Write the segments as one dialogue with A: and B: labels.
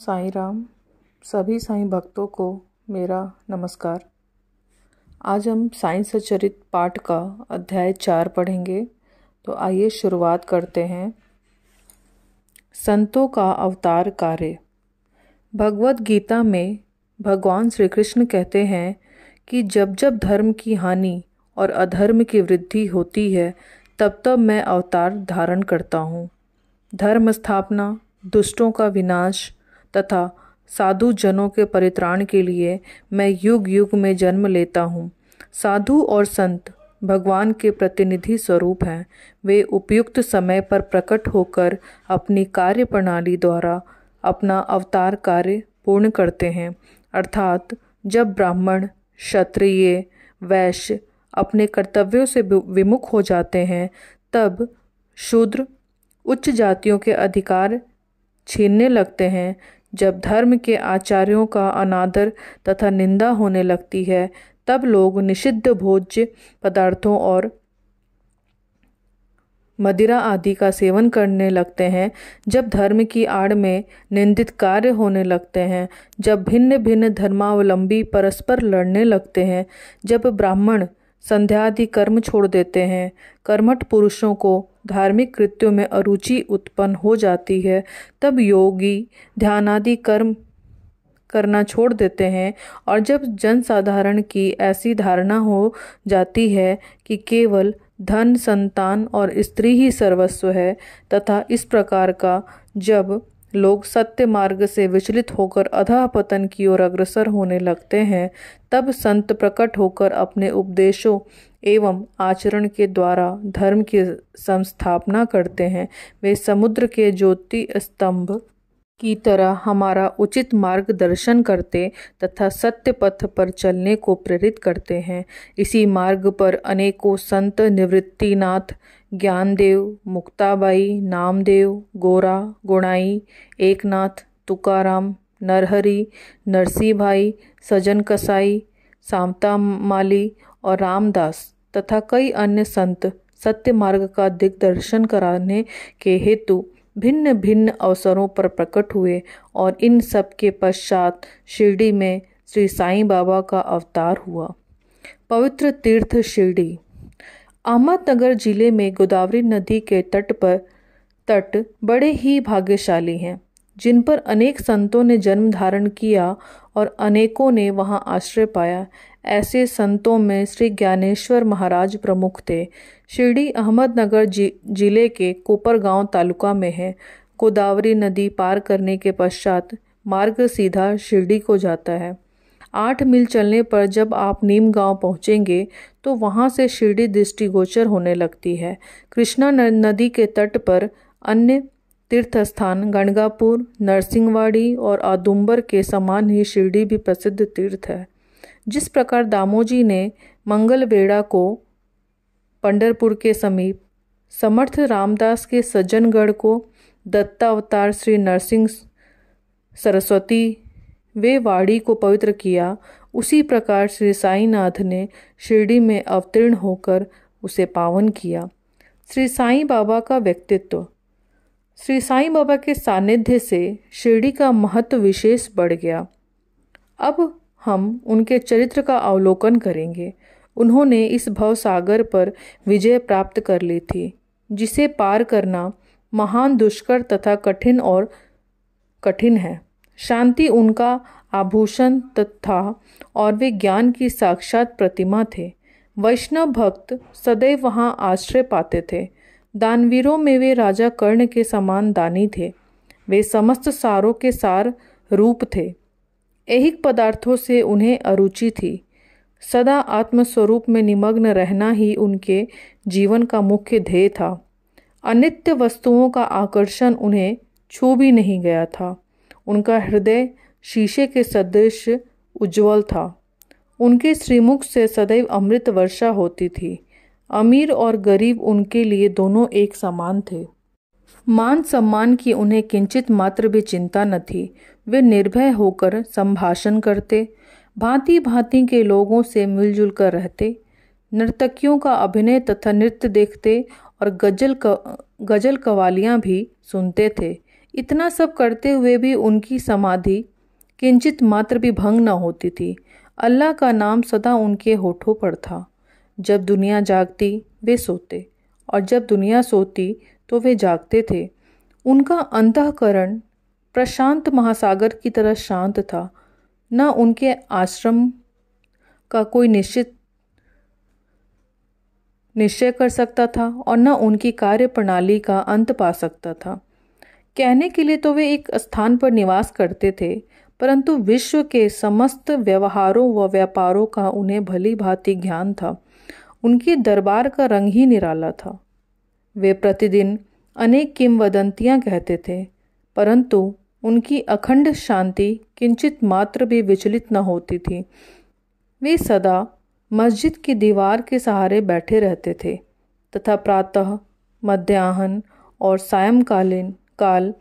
A: साईं राम। सभी साईं भक्तों को मेरा नमस्कार। आज हम साईं सच्चरित पाठ का अध्याय 4 पढ़ेंगे। तो आइए शुरुआत करते हैं। संतों का अवतार कार्य। भगवत गीता में भगवान श्री कृष्ण कहते हैं कि जब जब धर्म की हानि और अधर्म की वृद्धि होती है तब तब मैं अवतार धारण करता हूँ। धर्म स्थापना, दुष्टों का विनाश तथा साधु जनों के परित्राण के लिए मैं युग युग में जन्म लेता हूँ। साधु और संत भगवान के प्रतिनिधि स्वरूप हैं। वे उपयुक्त समय पर प्रकट होकर अपनी कार्य प्रणाली द्वारा अपना अवतार कार्य पूर्ण करते हैं। अर्थात जब ब्राह्मण, क्षत्रिय, वैश्य अपने कर्तव्यों से विमुख हो जाते हैं तब शूद्र उच्च जातियों के अधिकार छीनने लगते हैं। जब धर्म के आचार्यों का अनादर तथा निंदा होने लगती है तब लोग निषिद्ध भोज्य पदार्थों और मदिरा आदि का सेवन करने लगते हैं। जब धर्म की आड़ में निंदित कार्य होने लगते हैं, जब भिन्न भिन्न धर्मावलंबी परस्पर लड़ने लगते हैं, जब ब्राह्मण संध्या आदि कर्म छोड़ देते हैं, कर्मठ पुरुषों को धार्मिक कृत्यों में अरुचि उत्पन्न हो जाती है, तब योगी ध्यान आदि कर्म करना छोड़ देते हैं और जब जनसाधारण की ऐसी धारणा हो जाती है कि केवल धन, संतान और स्त्री ही सर्वस्व है तथा इस प्रकार का जब लोग सत्य मार्ग से विचलित होकर अधःपतन की ओर अग्रसर होने लगते हैं तब संत प्रकट होकर अपने उपदेशों एवं आचरण के द्वारा धर्म की संस्थापना करते हैं। वे समुद्र के ज्योति स्तंभ की तरह हमारा उचित मार्गदर्शन करते तथा सत्य पथ पर चलने को प्रेरित करते हैं। इसी मार्ग पर अनेकों संत निवृत्तिनाथ, ज्ञानदेव, मुक्ताबाई, नामदेव, गोरा, गुणाई, एकनाथ, तुकाराम, नरहरि, नरसी भाई, सजन कसाई, सामता माली और रामदास तथा कई अन्य संत सत्य मार्ग का दिग्दर्शन कराने के हेतु भिन्न भिन्न अवसरों पर प्रकट हुए और इन सब के पश्चात शिरडी में श्री साईं बाबा का अवतार हुआ। पवित्र तीर्थ शिरडी। अहमदनगर जिले में गोदावरी नदी के तट बड़े ही भाग्यशाली हैं, जिन पर अनेक संतों ने जन्म धारण किया और अनेकों ने वहां आश्रय पाया। ऐसे संतों में श्री ज्ञानेश्वर महाराज प्रमुख थे। शिरडी अहमदनगर जिले के कोपरगांव तालुका में है। गोदावरी नदी पार करने के पश्चात मार्ग सीधा शिरडी को जाता है। 8 मील चलने पर जब आप नीम गांव पहुंचेंगे तो वहां से शिरडी दृष्टिगोचर होने लगती है। कृष्णा नदी के तट पर अन्य तीर्थ स्थान गणगापुर, नरसिंहवाड़ी और औदुंबर के समान ही शिरडी भी प्रसिद्ध तीर्थ है। जिस प्रकार दामोजी ने मंगलवेढ़ा को पंढरपुर के समीप, समर्थ रामदास के सज्जनगढ़ को दत्तावतार श्री नरसिंह सरस्वती वे वाड़ी को पवित्र किया, उसी प्रकार श्री साईनाथ ने शिरडी में अवतीर्ण होकर उसे पावन किया। श्री साईं बाबा का व्यक्तित्व। श्री साईं बाबा के सानिध्य से शिरडी का महत्व विशेष बढ़ गया। अब हम उनके चरित्र का अवलोकन करेंगे। उन्होंने इस भवसागर पर विजय प्राप्त कर ली थी, जिसे पार करना महान दुष्कर तथा कठिन है। शांति उनका आभूषण था और वे ज्ञान की साक्षात प्रतिमा थे। वैष्णव भक्त सदैव वहां आश्रय पाते थे। दानवीरों में वे राजा कर्ण के समान दानी थे। वे समस्त सारों के सार रूप थे। ऐहिक पदार्थों से उन्हें अरुचि थी। सदा आत्मस्वरूप में निमग्न रहना ही उनके जीवन का मुख्य ध्येय था। अनित्य वस्तुओं का आकर्षण उन्हें छू भी नहीं गया था। उनका हृदय शीशे के सदृश उज्ज्वल था। उनके श्रीमुख से सदैव अमृत वर्षा होती थी। अमीर और गरीब उनके लिए दोनों एक समान थे। मान सम्मान की उन्हें किंचित मात्र भी चिंता न थी। वे निर्भय होकर संभाषण करते, भांति भांति के लोगों से मिलजुल कर रहते, नर्तकियों का अभिनय तथा नृत्य देखते और गजल कवालियां भी सुनते थे। इतना सब करते हुए भी उनकी समाधि किंचित मात्र भी भंग न होती थी। अल्लाह का नाम सदा उनके होठों पर था। जब दुनिया जागती वे सोते, और जब दुनिया सोती तो वे जागते थे। उनका अंतःकरण प्रशांत महासागर की तरह शांत था। न उनके आश्रम का कोई निश्चय कर सकता था और न उनकी कार्य प्रणाली का अंत पा सकता था। कहने के लिए तो वे एक स्थान पर निवास करते थे, परंतु विश्व के समस्त व्यवहारों व व्यापारों का उन्हें भली भांति ज्ञान था। उनके दरबार का रंग ही निराला था। वे प्रतिदिन अनेक किंवदंतियां कहते थे, परंतु उनकी अखंड शांति किंचित मात्र भी विचलित न होती थी। वे सदा मस्जिद की दीवार के सहारे बैठे रहते थे तथा प्रातः, मध्याह्न और सायंकालीन काल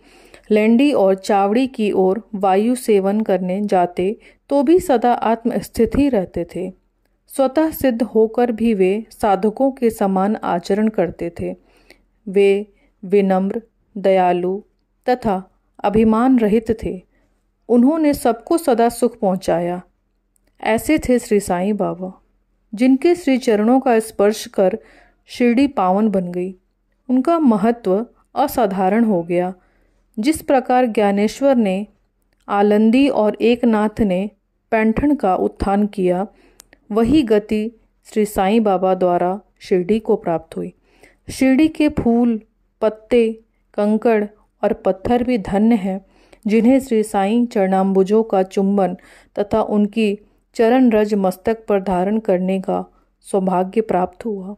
A: लैंडी और चावड़ी की ओर वायु सेवन करने जाते तो भी सदा आत्मस्थित ही रहते थे। स्वतः सिद्ध होकर भी वे साधकों के समान आचरण करते थे। वे विनम्र, दयालु तथा अभिमान रहित थे। उन्होंने सबको सदा सुख पहुंचाया। ऐसे थे श्री साईं बाबा, जिनके श्री चरणों का स्पर्श कर शिरडी पावन बन गई। उनका महत्व असाधारण हो गया। जिस प्रकार ज्ञानेश्वर ने आलंदी और एकनाथ ने पैंठण का उत्थान किया, वही गति श्री साईं बाबा द्वारा शिरडी को प्राप्त हुई। शिरडी के फूल, पत्ते, कंकड़ और पत्थर भी धन्य हैं, जिन्हें श्री साईं चरणाम्बुजों का चुंबन तथा उनकी चरण रज मस्तक पर धारण करने का सौभाग्य प्राप्त हुआ।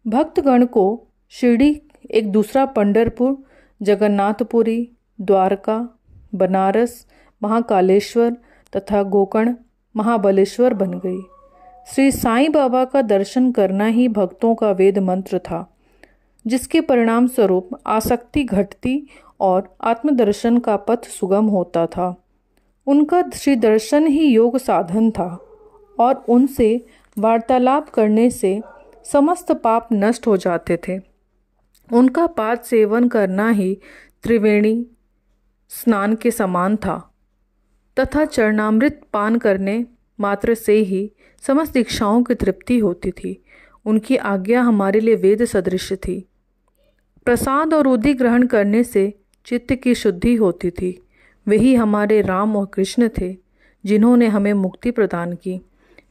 A: भक्तगण को शिरडी एक दूसरा पंढरपुर, जगन्नाथपुरी, द्वारका, बनारस, महाकालेश्वर तथा गोकर्ण महाबलेश्वर बन गई। श्री साईं बाबा का दर्शन करना ही भक्तों का वेद मंत्र था, जिसके परिणाम स्वरूप आसक्ति घटती और आत्मदर्शन का पथ सुगम होता था। उनका श्री दर्शन ही योग साधन था और उनसे वार्तालाप करने से समस्त पाप नष्ट हो जाते थे। उनका पाद सेवन करना ही त्रिवेणी स्नान के समान था तथा चरणामृत पान करने मात्र से ही समस्त इच्छाओं की तृप्ति होती थी। उनकी आज्ञा हमारे लिए वेद सदृश थी। प्रसाद और उदी ग्रहण करने से चित्त की शुद्धि होती थी। वही हमारे राम और कृष्ण थे, जिन्होंने हमें मुक्ति प्रदान की।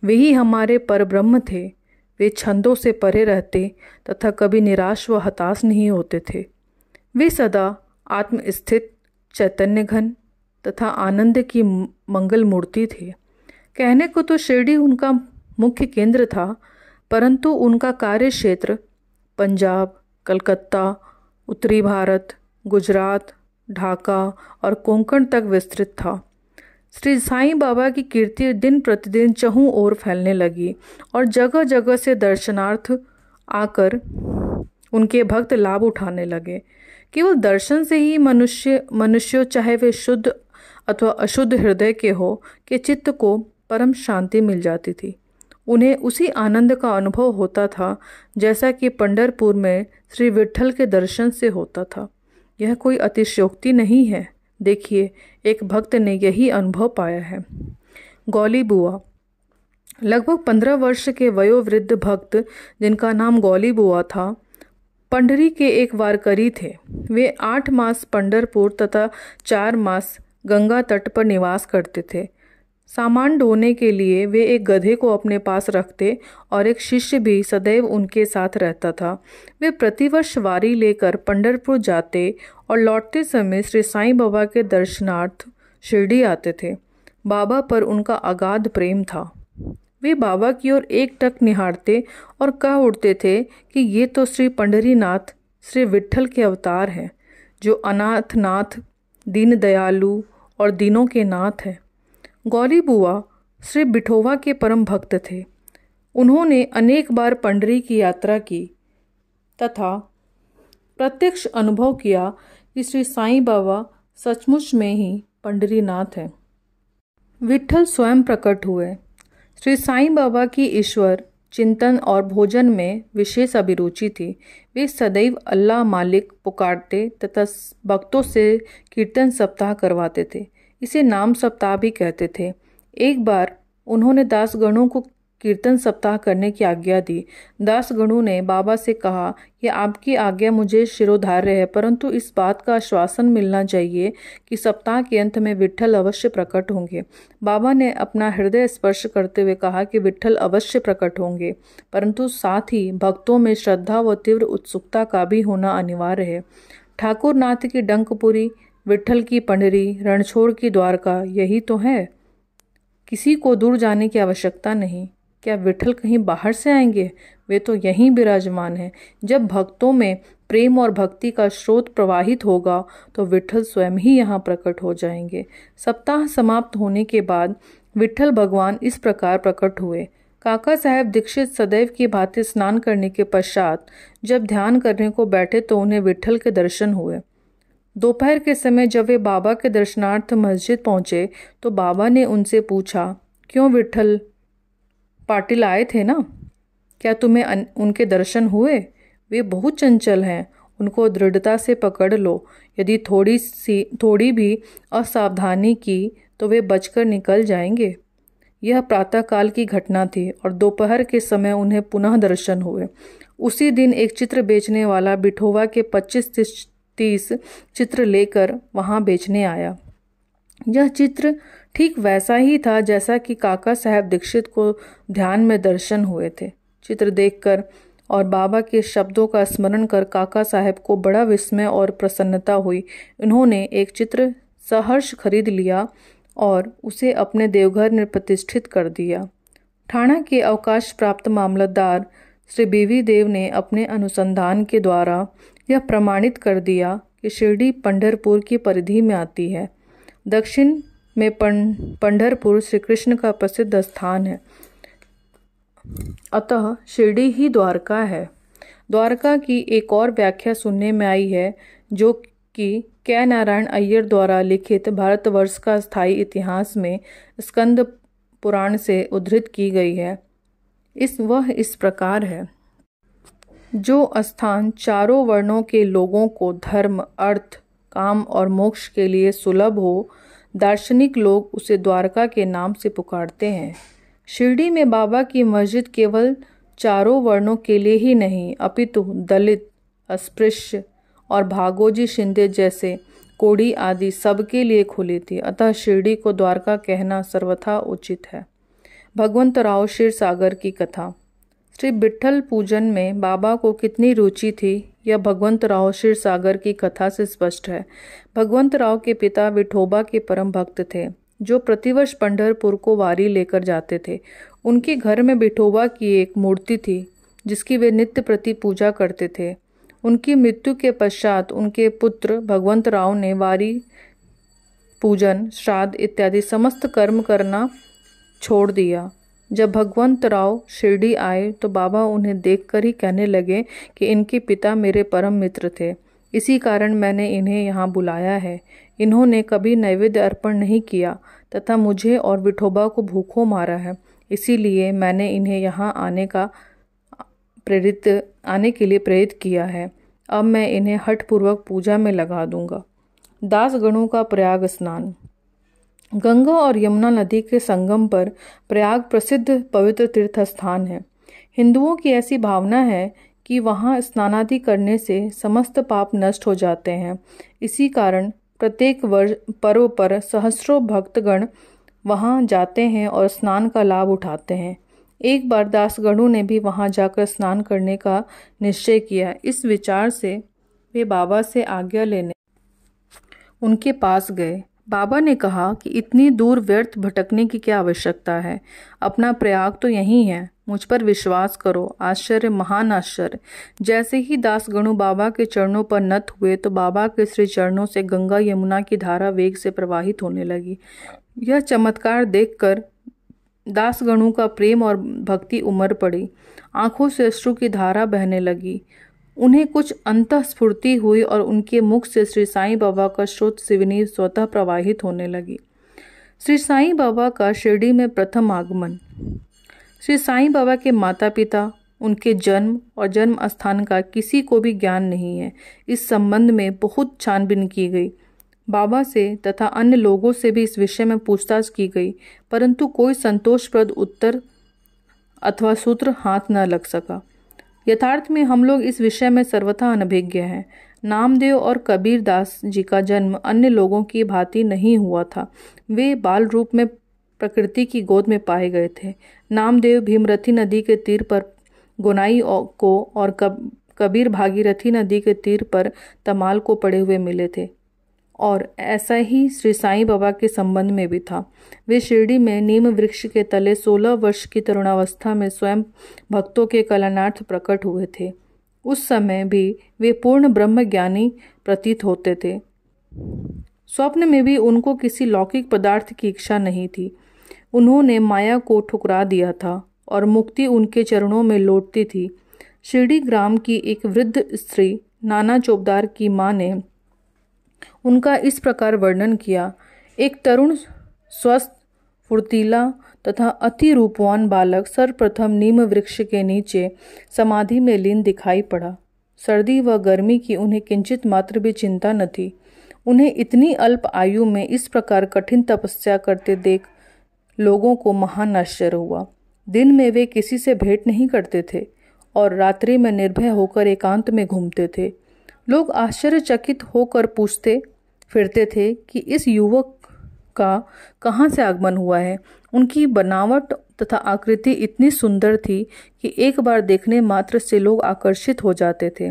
A: वही हमारे परब्रह्म थे। वे छंदों से परे रहते तथा कभी निराश व हताश नहीं होते थे। वे सदा आत्मस्थित, चैतन्य घन तथा आनंद की मंगल मूर्ति थे। कहने को तो शिरडी उनका मुख्य केंद्र था, परंतु उनका कार्य क्षेत्र पंजाब, कलकत्ता, उत्तरी भारत, गुजरात, ढाका और कोंकण तक विस्तृत था। श्री साईं बाबा की कीर्ति दिन प्रतिदिन चहुं ओर फैलने लगी और जगह जगह से दर्शनार्थ आकर उनके भक्त लाभ उठाने लगे। केवल दर्शन से ही मनुष्य चाहे वे शुद्ध अथवा अशुद्ध हृदय के हो, के चित्त को परम शांति मिल जाती थी। उन्हें उसी आनंद का अनुभव होता था जैसा कि पंढरपुर में श्री विट्ठल के दर्शन से होता था। यह कोई अतिशयोक्ति नहीं है। देखिए, एक भक्त ने यही अनुभव पाया है। गौली बुआ, लगभग 15 वर्ष के वयोवृद्ध भक्त जिनका नाम गौली बुआ था, पंडरी के एक वारकरी थे। वे 8 मास पंढरपुर तथा 4 मास गंगा तट पर निवास करते थे। सामान ढोने के लिए वे एक गधे को अपने पास रखते और एक शिष्य भी सदैव उनके साथ रहता था। वे प्रतिवर्ष वारी लेकर पंढरपुर जाते और लौटते समय श्री साईं बाबा के दर्शनार्थ शिरडी आते थे। बाबा पर उनका अगाध प्रेम था। वे बाबा की ओर एकटक निहारते और कह उठते थे कि ये तो श्री पंढरीनाथ श्री विट्ठल के अवतार हैं, जो अनाथ नाथ, दीन दयालु और दीनों के नाथ हैं। गौरी बुआ श्री बिठोवा के परम भक्त थे। उन्होंने अनेक बार पंडरी की यात्रा की तथा प्रत्यक्ष अनुभव किया कि श्री साईं बाबा सचमुच में ही पंढरीनाथ हैं। विट्ठल स्वयं प्रकट हुए। श्री साईं बाबा की ईश्वर चिंतन और भोजन में विशेष अभिरुचि थी। वे सदैव अल्लाह मालिक पुकारते तथा भक्तों से कीर्तन सप्ताह करवाते थे। इसे नाम सप्ताह भी कहते थे। एक बार उन्होंने दासगणों को कीर्तन सप्ताह करने की आज्ञा दी। दासगणों ने बाबा से कहा कि आपकी आज्ञा मुझे शिरोधार्य है, परंतु इस बात का आश्वासन मिलना चाहिए कि सप्ताह के अंत में विट्ठल अवश्य प्रकट होंगे। बाबा ने अपना हृदय स्पर्श करते हुए कहा कि विट्ठल अवश्य प्रकट होंगे, परंतु साथ ही भक्तों में श्रद्धा व तीव्र उत्सुकता का भी होना अनिवार्य है। ठाकुरनाथ की डंकपुरी, विट्ठल की पंडरी, रणछोड़ की द्वारका, यही तो है। किसी को दूर जाने की आवश्यकता नहीं। क्या विट्ठल कहीं बाहर से आएंगे? वे तो यहीं विराजमान हैं। जब भक्तों में प्रेम और भक्ति का स्रोत प्रवाहित होगा तो विट्ठल स्वयं ही यहाँ प्रकट हो जाएंगे। सप्ताह समाप्त होने के बाद विट्ठल भगवान इस प्रकार प्रकट हुए। काका साहेब दीक्षित सदैव की भांति स्नान करने के पश्चात जब ध्यान करने को बैठे तो उन्हें विट्ठल के दर्शन हुए। दोपहर के समय जब वे बाबा के दर्शनार्थ मस्जिद पहुंचे तो बाबा ने उनसे पूछा, क्यों विट्ठल, पाटिल आए थे ना? क्या तुम्हें उनके दर्शन हुए? वे बहुत चंचल हैं, उनको दृढ़ता से पकड़ लो। यदि थोड़ी भी असावधानी की तो वे बचकर निकल जाएंगे। यह प्रातःकाल की घटना थी और दोपहर के समय उन्हें पुनः दर्शन हुए। उसी दिन एक चित्र बेचने वाला बिठोवा के 25-30 चित्र लेकर वहां बेचने आया। यह चित्र ठीक वैसा ही था जैसा कि काका साहेब दीक्षित को ध्यान में दर्शन हुए थे। चित्र देखकर और बाबा के शब्दों का स्मरण कर काका साहेब को बड़ा विस्मय और प्रसन्नता हुई। उन्होंने एक चित्र सहर्ष खरीद लिया और उसे अपने देवघर में प्रतिष्ठित कर दिया। ठाणा के अवकाश प्राप्त मामलतदार श्री बीवी देव ने अपने अनुसंधान के द्वारा यह प्रमाणित कर दिया कि शिरडी पंढरपुर की परिधि में आती है। दक्षिण में पंढरपुर श्री कृष्ण का प्रसिद्ध स्थान है, अतः शिरडी ही द्वारका है। द्वारका की एक और व्याख्या सुनने में आई है जो कि के नारायण अय्यर द्वारा लिखित भारतवर्ष का स्थायी इतिहास में स्कंद पुराण से उद्धृत की गई है। वह इस प्रकार है, जो स्थान चारों वर्णों के लोगों को धर्म, अर्थ, काम और मोक्ष के लिए सुलभ हो, दार्शनिक लोग उसे द्वारका के नाम से पुकारते हैं। शिरडी में बाबा की मस्जिद केवल चारों वर्णों के लिए ही नहीं, अपितु दलित, अस्पृश्य और भागोजी शिंदे जैसे कोड़ी आदि सबके लिए खुली थी। अतः शिरडी को द्वारका कहना सर्वथा उचित है। भगवंतराव क्षीरसागर की कथा। श्री विट्ठल पूजन में बाबा को कितनी रुचि थी, यह भगवंतराव क्षीरसागर की कथा से स्पष्ट है। भगवंतराव के पिता विठोबा के परम भक्त थे, जो प्रतिवर्ष पंढरपुर को वारी लेकर जाते थे। उनके घर में विठोबा की एक मूर्ति थी जिसकी वे नित्य प्रति पूजा करते थे। उनकी मृत्यु के पश्चात उनके पुत्र भगवंतराव ने वारी, पूजन, श्राद्ध इत्यादि समस्त कर्म करना छोड़ दिया। जब भगवंतराव शिरडी आए तो बाबा उन्हें देखकर ही कहने लगे कि इनके पिता मेरे परम मित्र थे, इसी कारण मैंने इन्हें यहाँ बुलाया है। इन्होंने कभी नैवेद्य अर्पण नहीं किया तथा मुझे और विठोबा को भूखों मारा है, इसीलिए मैंने इन्हें यहाँ आने के लिए प्रेरित किया है। अब मैं इन्हें हठपूर्वक पूजा में लगा दूंगा। दासगणों का प्रयाग स्नान। गंगा और यमुना नदी के संगम पर प्रयाग प्रसिद्ध पवित्र तीर्थ स्थान है। हिंदुओं की ऐसी भावना है कि वहां स्नानादि करने से समस्त पाप नष्ट हो जाते हैं। इसी कारण प्रत्येक वर्ष पर्व पर सहस्रों भक्तगण वहां जाते हैं और स्नान का लाभ उठाते हैं। एक बार दासगणों ने भी वहां जाकर स्नान करने का निश्चय किया। इस विचार से वे बाबा से आज्ञा लेने उनके पास गए। बाबा ने कहा कि इतनी दूर व्यर्थ भटकने की क्या आवश्यकता है, अपना प्रयाग तो यही है, मुझ पर विश्वास करो। आश्चर्य, महान आश्चर्य। जैसे ही दासगणों बाबा के चरणों पर नत हुए तो बाबा के श्री चरणों से गंगा यमुना की धारा वेग से प्रवाहित होने लगी। यह चमत्कार देखकर दासगणों का प्रेम और भक्ति उमड़ पड़ी। आंखों से अश्रु की धारा बहने लगी। उन्हें कुछ अंतःस्फूर्ति हुई और उनके मुख से श्री साईं बाबा का श्रोत सिवनी स्वतः प्रवाहित होने लगी। श्री साईं बाबा का शिरडी में प्रथम आगमन। श्री साईं बाबा के माता पिता, उनके जन्म और जन्म स्थान का किसी को भी ज्ञान नहीं है। इस संबंध में बहुत छानबीन की गई। बाबा से तथा अन्य लोगों से भी इस विषय में पूछताछ की गई, परंतु कोई संतोषप्रद उत्तर अथवा सूत्र हाथ न लग सका। यथार्थ में हम लोग इस विषय में सर्वथा अनभिज्ञ हैं। नामदेव और कबीर दास जी का जन्म अन्य लोगों की भांति नहीं हुआ था। वे बाल रूप में प्रकृति की गोद में पाए गए थे। नामदेव भीमरथी नदी के तीर पर गोनाई को और कबीर भागीरथी नदी के तीर पर तमाल को पड़े हुए मिले थे। और ऐसा ही श्री साईं बाबा के संबंध में भी था। वे शिरडी में नीम वृक्ष के तले 16 वर्ष की तरुणावस्था में स्वयं भक्तों के कल्याणार्थ प्रकट हुए थे। उस समय भी वे पूर्ण ब्रह्म ज्ञानी प्रतीत होते थे। स्वप्न में भी उनको किसी लौकिक पदार्थ की इच्छा नहीं थी। उन्होंने माया को ठुकरा दिया था और मुक्ति उनके चरणों में लौटती थी। शिरडी ग्राम की एक वृद्ध स्त्री नाना चौबदार की माँ ने उनका इस प्रकार वर्णन किया। एक तरुण, स्वस्थ, फुर्तीला तथा अति रूपवान बालक सर्वप्रथम नीम वृक्ष के नीचे समाधि में लीन दिखाई पड़ा। सर्दी व गर्मी की उन्हें किंचित मात्र भी चिंता न थी। उन्हें इतनी अल्प आयु में इस प्रकार कठिन तपस्या करते देख लोगों को महान आश्चर्य हुआ। दिन में वे किसी से भेंट नहीं करते थे और रात्रि में निर्भय होकर एकांत में घूमते थे। लोग आश्चर्यचकित होकर पूछते फिरते थे कि इस युवक का कहाँ से आगमन हुआ है। उनकी बनावट तथा आकृति इतनी सुंदर थी कि एक बार देखने मात्र से लोग आकर्षित हो जाते थे।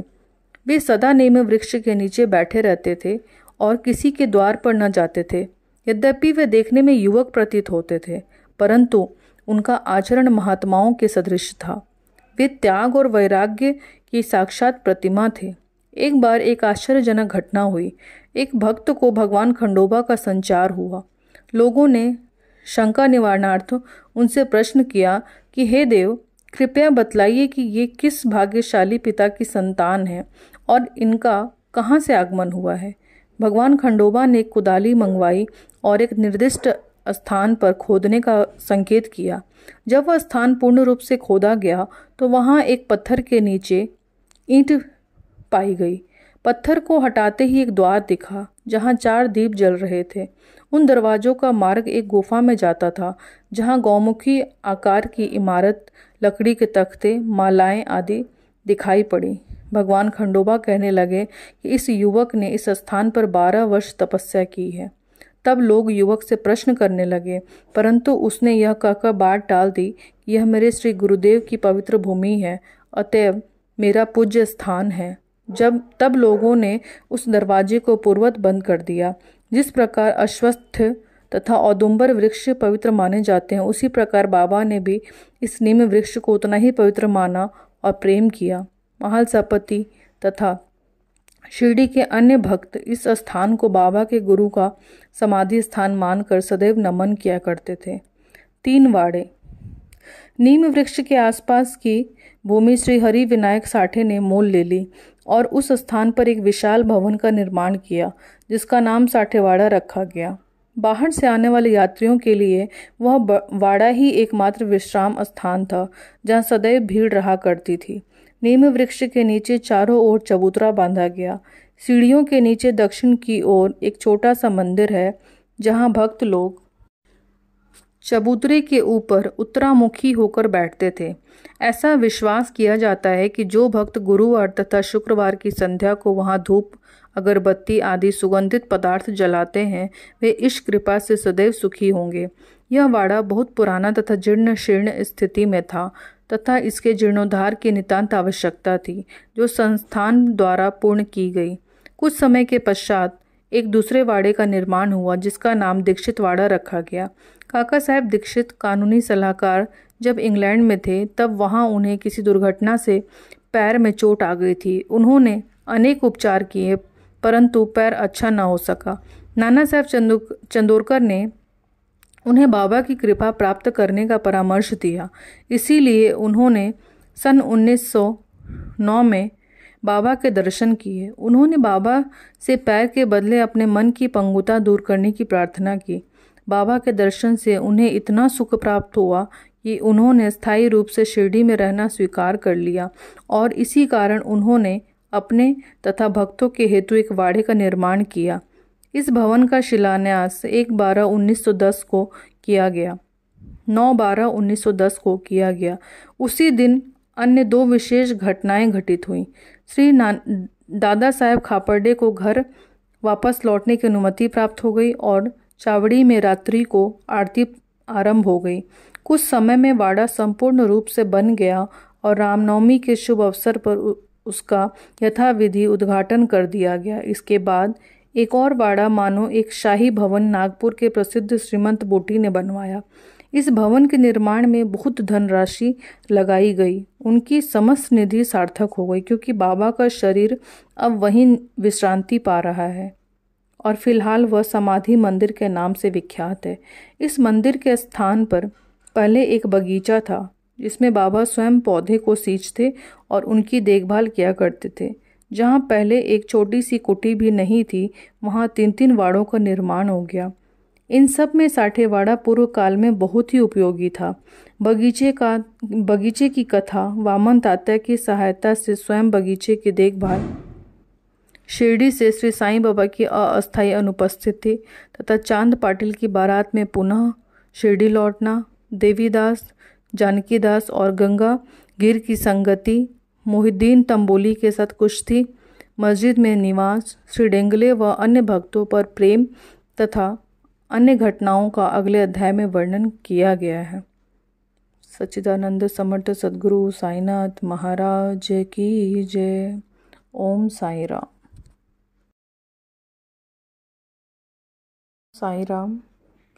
A: वे सदा नीम वृक्ष के नीचे बैठे रहते थे और किसी के द्वार पर न जाते थे। यद्यपि वे देखने में युवक प्रतीत होते थे, परंतु उनका आचरण महात्माओं के सदृश था। वे त्याग और वैराग्य की साक्षात प्रतिमा थे। एक बार एक आश्चर्यजनक घटना हुई। एक भक्त को भगवान खंडोबा का संचार हुआ। लोगों ने शंका निवारणार्थ उनसे प्रश्न किया कि हे देव, कृपया बतलाइए कि ये किस भाग्यशाली पिता की संतान है और इनका कहाँ से आगमन हुआ है। भगवान खंडोबा ने कुदाली मंगवाई और एक निर्दिष्ट स्थान पर खोदने का संकेत किया। जब वह स्थान पूर्ण रूप से खोदा गया तो वहाँ एक पत्थर के नीचे ईंट पाई गई। पत्थर को हटाते ही एक द्वार दिखा जहाँ 4 दीप जल रहे थे। उन दरवाजों का मार्ग एक गुफा में जाता था जहाँ गौमुखी आकार की इमारत, लकड़ी के तख्ते, मालाएं आदि दिखाई पड़ी। भगवान खंडोबा कहने लगे कि इस युवक ने इस स्थान पर 12 वर्ष तपस्या की है। तब लोग युवक से प्रश्न करने लगे, परंतु उसने यह कहकर बात टाल दी कि यह मेरे श्री गुरुदेव की पवित्र भूमि है, अतएव मेरा पूज्य स्थान है। तब लोगों ने उस दरवाजे को पूर्ववत बंद कर दिया। जिस प्रकार अश्वत्थ तथा औदुंबर वृक्ष पवित्र माने जाते हैं, उसी प्रकार बाबा ने भी इस नीम वृक्ष को उतना ही पवित्र माना और प्रेम किया। महालसापति तथा शिरडी के अन्य भक्त इस स्थान को बाबा के गुरु का समाधि स्थान मानकर सदैव नमन किया करते थे। 3 वाड़े। नीम वृक्ष के आसपास की भूमि श्री हरि विनायक साठे ने मोल ले ली और उस स्थान पर एक विशाल भवन का निर्माण किया, जिसका नाम साठेवाड़ा रखा गया। बाहर से आने वाले यात्रियों के लिए वह वाड़ा ही एकमात्र विश्राम स्थान था, जहाँ सदैव भीड़ रहा करती थी। नीम वृक्ष के नीचे चारों ओर चबूतरा बांधा गया। सीढ़ियों के नीचे दक्षिण की ओर एक छोटा सा मंदिर है, जहाँ भक्त लोग चबूतरे के ऊपर उत्तरामुखी होकर बैठते थे। ऐसा विश्वास किया जाता है कि जो भक्त गुरुवार तथा शुक्रवार की संध्या को वहां धूप, अगरबत्ती आदि सुगंधित पदार्थ जलाते हैं, वे इस कृपा से सदैव सुखी होंगे। यह वाड़ा बहुत पुराना तथा जीर्ण शीर्ण स्थिति में था तथा इसके जीर्णोद्धार की नितांत आवश्यकता थी, जो संस्थान द्वारा पूर्ण की गई। कुछ समय के पश्चात एक दूसरे वाड़े का निर्माण हुआ, जिसका नाम दीक्षित वाड़ा रखा गया। काका साहब दीक्षित कानूनी सलाहकार जब इंग्लैंड में थे, तब वहां उन्हें किसी दुर्घटना से पैर में चोट आ गई थी। उन्होंने अनेक उपचार किए, परंतु पैर अच्छा न हो सका। नाना साहब चंदोरकर ने उन्हें बाबा की कृपा प्राप्त करने का परामर्श दिया। इसीलिए उन्होंने सन 1909 में बाबा के दर्शन किए। उन्होंने बाबा से पैर के बदले अपने मन की पंगुता दूर करने की प्रार्थना की। बाबा के दर्शन से उन्हें इतना सुख प्राप्त हुआ कि उन्होंने स्थायी रूप से शिरडी में रहना स्वीकार कर लिया और इसी कारण उन्होंने अपने तथा भक्तों के हेतु एक वाड़े का निर्माण किया। इस भवन का शिलान्यास 1/12/1910 को किया गया 9/12/1910 को किया गया। उसी दिन अन्य 2 विशेष घटनाएं घटित हुईं। श्री दादा साहेब खापर्डे को घर वापस लौटने की अनुमति प्राप्त हो गई और चावड़ी में रात्रि को आरती आरंभ हो गई। कुछ समय में वाड़ा संपूर्ण रूप से बन गया और रामनवमी के शुभ अवसर पर उसका यथाविधि उद्घाटन कर दिया गया। इसके बाद एक और वाड़ा मानो एक शाही भवन नागपुर के प्रसिद्ध श्रीमंत बोटी ने बनवाया। इस भवन के निर्माण में बहुत धनराशि लगाई गई। उनकी समस्त निधि सार्थक हो गई क्योंकि बाबा का शरीर अब वहीं विश्रांति पा रहा है और फिलहाल वह समाधि मंदिर के नाम से विख्यात है। इस मंदिर के स्थान पर पहले एक बगीचा था जिसमें बाबा स्वयं पौधे को सींचते और उनकी देखभाल किया करते थे। जहाँ पहले एक छोटी सी कुटी भी नहीं थी, वहाँ 3-3 वाड़ों का निर्माण हो गया। इन सब में साठेवाड़ा पूर्व काल में बहुत ही उपयोगी था। बगीचे की कथा वामन तात्या की सहायता से स्वयं बगीचे की देखभाल, शिरडी से श्री साईं बाबा की अस्थायी अनुपस्थिति तथा चांद पाटिल की बारात में पुनः शिरडी लौटना, देवीदास, जानकीदास और गंगा गिर की संगति, मोहिद्दीन तंबोली के साथ कुश्ती, मस्जिद में निवास, श्री डेंगले व अन्य भक्तों पर प्रेम तथा अन्य घटनाओं का अगले अध्याय में वर्णन किया गया है। सच्चिदानंद समर्थ सद्गुरु साईनाथ महाराज की जय। ओम साई राम। साई राम।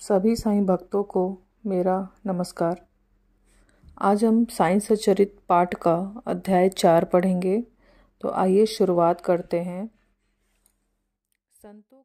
A: सभी साईं भक्तों को मेरा नमस्कार। आज हम साईं सचरित पाठ का अध्याय 4 पढ़ेंगे। तो आइए शुरुआत करते हैं। संतों